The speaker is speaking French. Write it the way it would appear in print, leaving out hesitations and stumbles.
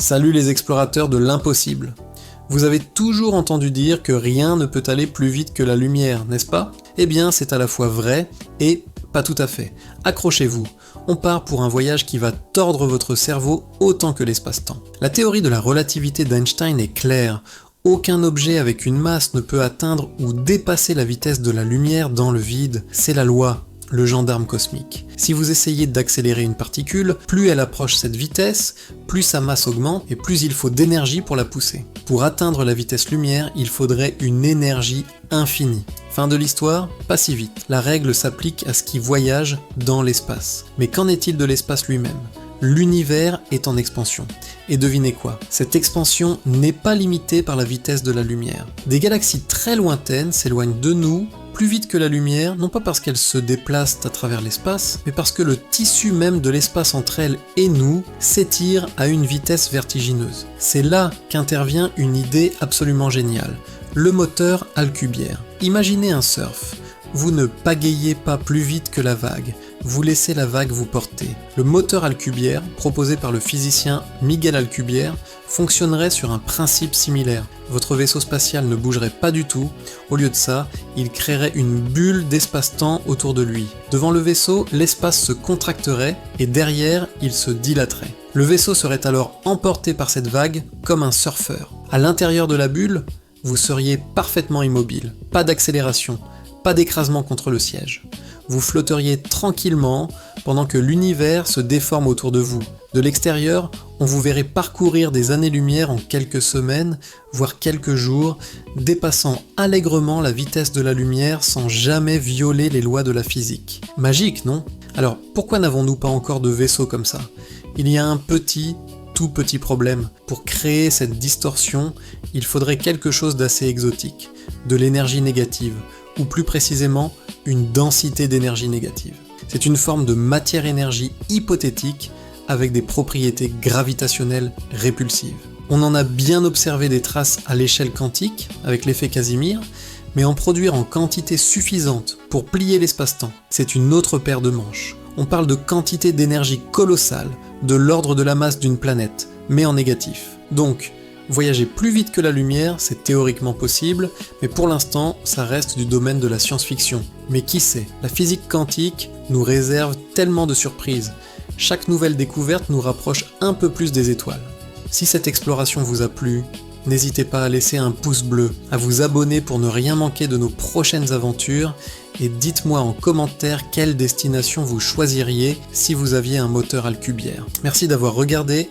Salut les explorateurs de l'impossible. Vous avez toujours entendu dire que rien ne peut aller plus vite que la lumière, n'est-ce pas? Eh bien, c'est à la fois vrai et pas tout à fait. Accrochez-vous, on part pour un voyage qui va tordre votre cerveau autant que l'espace-temps. La théorie de la relativité d'Einstein est claire. Aucun objet avec une masse ne peut atteindre ou dépasser la vitesse de la lumière dans le vide. C'est la loi, le gendarme cosmique. Si vous essayez d'accélérer une particule, plus elle approche cette vitesse, plus sa masse augmente et plus il faut d'énergie pour la pousser. Pour atteindre la vitesse lumière, il faudrait une énergie infinie. Fin de l'histoire, pas si vite. La règle s'applique à ce qui voyage dans l'espace. Mais qu'en est-il de l'espace lui-même ? L'univers est en expansion. Et devinez quoi ? Cette expansion n'est pas limitée par la vitesse de la lumière. Des galaxies très lointaines s'éloignent de nous plus vite que la lumière, non pas parce qu'elles se déplacent à travers l'espace, mais parce que le tissu même de l'espace entre elles et nous s'étire à une vitesse vertigineuse. C'est là qu'intervient une idée absolument géniale, le moteur Alcubierre. Imaginez un surf. Vous ne pagayez pas plus vite que la vague, vous laissez la vague vous porter. Le moteur Alcubierre, proposé par le physicien Miguel Alcubierre, fonctionnerait sur un principe similaire. Votre vaisseau spatial ne bougerait pas du tout, au lieu de ça, il créerait une bulle d'espace-temps autour de lui. Devant le vaisseau, l'espace se contracterait et derrière, il se dilaterait. Le vaisseau serait alors emporté par cette vague comme un surfeur. À l'intérieur de la bulle, vous seriez parfaitement immobile, pas d'accélération, pas d'écrasement contre le siège. Vous flotteriez tranquillement pendant que l'univers se déforme autour de vous. De l'extérieur, on vous verrait parcourir des années-lumière en quelques semaines, voire quelques jours, dépassant allègrement la vitesse de la lumière sans jamais violer les lois de la physique. Magique, non ? Alors, pourquoi n'avons-nous pas encore de vaisseau comme ça ? Il y a un tout petit problème. Pour créer cette distorsion, il faudrait quelque chose d'assez exotique, de l'énergie négative, ou plus précisément, une densité d'énergie négative. C'est une forme de matière-énergie hypothétique avec des propriétés gravitationnelles répulsives. On en a bien observé des traces à l'échelle quantique, avec l'effet Casimir, mais en produire en quantité suffisante pour plier l'espace-temps, c'est une autre paire de manches. On parle de quantité d'énergie colossale, de l'ordre de la masse d'une planète, mais en négatif. Donc, voyager plus vite que la lumière, c'est théoriquement possible, mais pour l'instant, ça reste du domaine de la science-fiction. Mais qui sait ? La physique quantique nous réserve tellement de surprises. Chaque nouvelle découverte nous rapproche un peu plus des étoiles. Si cette exploration vous a plu, n'hésitez pas à laisser un pouce bleu, à vous abonner pour ne rien manquer de nos prochaines aventures, et dites-moi en commentaire quelle destination vous choisiriez si vous aviez un moteur Alcubierre. Merci d'avoir regardé,